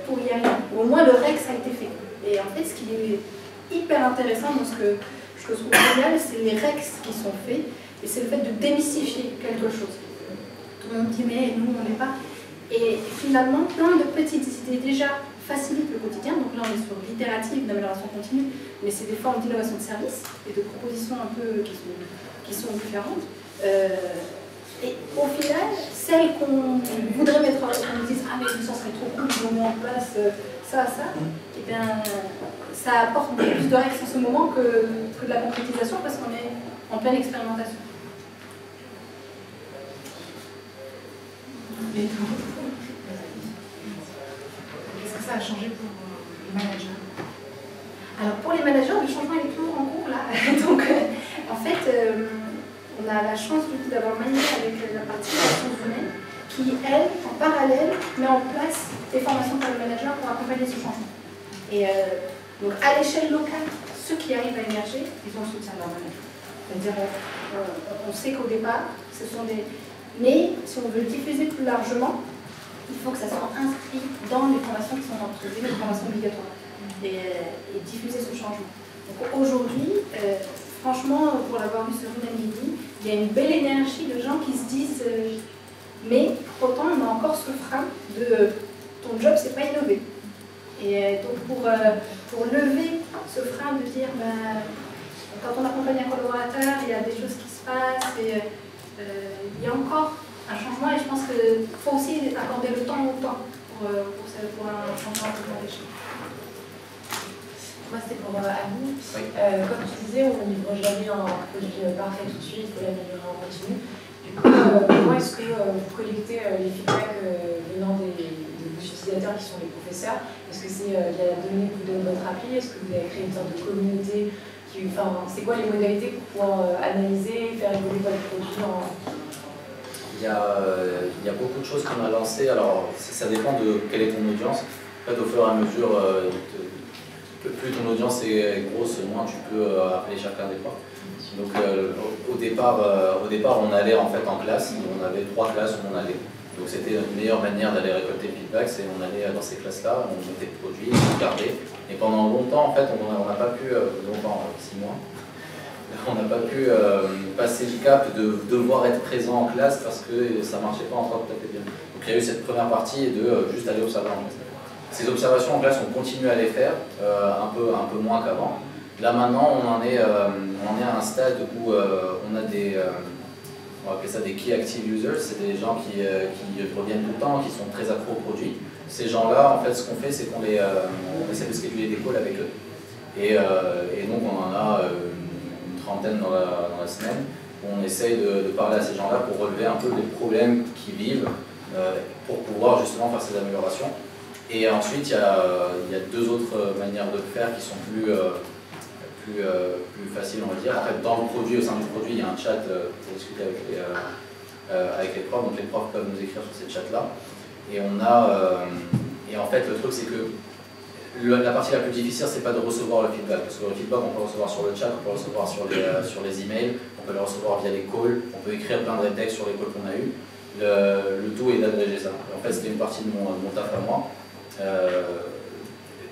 pour y arriver. Au moins, le REX a été fait. Et en fait, ce qui est hyper intéressant dans ce que je trouve génial, c'est les REX qui sont faits. Et c'est le fait de démystifier quelque chose. Tout le monde dit mais nous on n'est pas. Et finalement plein de petites idées déjà facilitent le quotidien. Donc là on est sur l'itérative d'amélioration continue, mais c'est des formes d'innovation de service et de propositions un peu qui sont différentes. Et au final, celles qu'on voudrait mettre en place, on nous dise ah mais ça serait trop cool, ils ont mis en place ça, et bien ça apporte plus de réactions en ce moment que de la concrétisation parce qu'on est en pleine expérimentation. Qu'est-ce que ça a changé pour les managers? Alors pour les managers, le changement est toujours en cours là. Donc en fait, on a la chance du coup d'avoir manié avec la partie ressources humaines qui, elle, en parallèle, met en place des formations pour les managers pour accompagner ce changement. Et donc à l'échelle locale, ceux qui arrivent à émerger, ils ont le soutien de leur manager. C'est-à-dire, on sait qu'au départ, ce sont des... Mais si on veut le diffuser plus largement, il faut que ça soit inscrit dans les formations qui sont entre les formations obligatoires et diffuser ce changement. Donc aujourd'hui, franchement, pour l'avoir vu sur Unamidi, il y a une belle énergie de gens qui se disent mais pourtant on a encore ce frein de ton job c'est pas innover. Et donc pour lever ce frein de dire quand on accompagne un collaborateur, il y a des choses qui se passent et il y a encore un changement et je pense qu'il faut aussi accorder le temps au temps pour un changement à l'échelle. Moi, c'était pour Annie. Oui. Comme tu disais, on ne livre jamais un produit parfait tout de suite, il faut l'améliorer en continu. Du coup, comment est-ce que vous collectez les feedbacks venant des utilisateurs qui sont les professeurs? Est-ce que c'est via la donnée que vous donnez votre appli? Est-ce que vous avez créé une sorte de communauté c'est quoi les modalités pour pouvoir analyser, faire évoluer votre produit Il y a beaucoup de choses qu'on a lancées. Alors, ça dépend de quelle est ton audience. En fait, au fur et à mesure, plus ton audience est grosse, moins tu peux appeler chacun des profs. Donc au départ, on allait en fait en classe, on avait 3 classes où on allait. Donc c'était une meilleure manière d'aller récolter le feedback, c'est on allait dans ces classes-là, on mettait le produit, on regardait. Et pendant longtemps, en fait, on n'a pas pu, longtemps, 6 mois, on n'a pas pu passer le cap de devoir être présent en classe parce que ça ne marchait pas encore tout à fait bien. Donc il y a eu cette première partie de juste aller observer en classe. Ces observations en classe, on continue à les faire, un peu moins qu'avant. Là maintenant, on en est à un stade où on a on va appeler ça des key active users, c'est des gens qui reviennent tout le temps, qui sont très accros aux produits. Ces gens-là, en fait, ce qu'on fait, c'est qu'on on essaie de scheduler des calls avec eux. Et donc on en a une trentaine dans la semaine, où on essaye de parler à ces gens-là pour relever un peu les problèmes qu'ils vivent, pour pouvoir justement faire ces améliorations. Et ensuite, il y a 2 autres manières de faire qui sont plus faciles, on va dire. En fait, dans le produit, au sein du produit, il y a un chat pour discuter avec les profs. Donc les profs peuvent nous écrire sur ces chats-là. Et en fait, le truc, c'est que la partie la plus difficile, c'est pas de recevoir le feedback. Parce que le feedback, on peut le recevoir sur le chat, on peut le recevoir sur les emails, on peut le recevoir via les calls, on peut écrire plein de textes sur les calls qu'on a eu. Le tout est d'agréger ça. En fait, c'était une partie de mon taf à moi.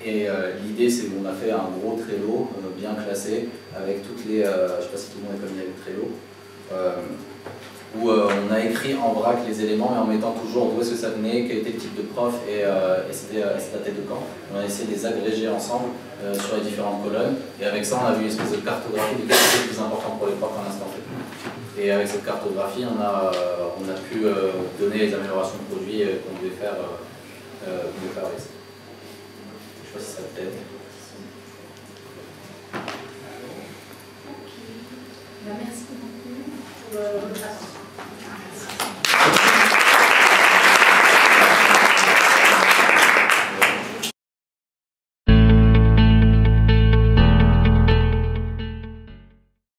L'idée, c'est qu'on a fait un gros Trello bien classé avec toutes les. Je ne sais pas si tout le monde est familier avec Trello. Où on a écrit en vrac les éléments, mais en mettant toujours d'où est-ce que ça venait, quel était le type de prof et c'était la tête de camp. On a essayé de les agréger ensemble sur les différentes colonnes. Et avec ça, on a vu une espèce de cartographie de ce qui est le plus important pour les profs à l'instant T. Et avec cette cartographie, on a pu donner les améliorations de produits qu'on devait faire avec ça. Je ne sais pas si ça t'aide.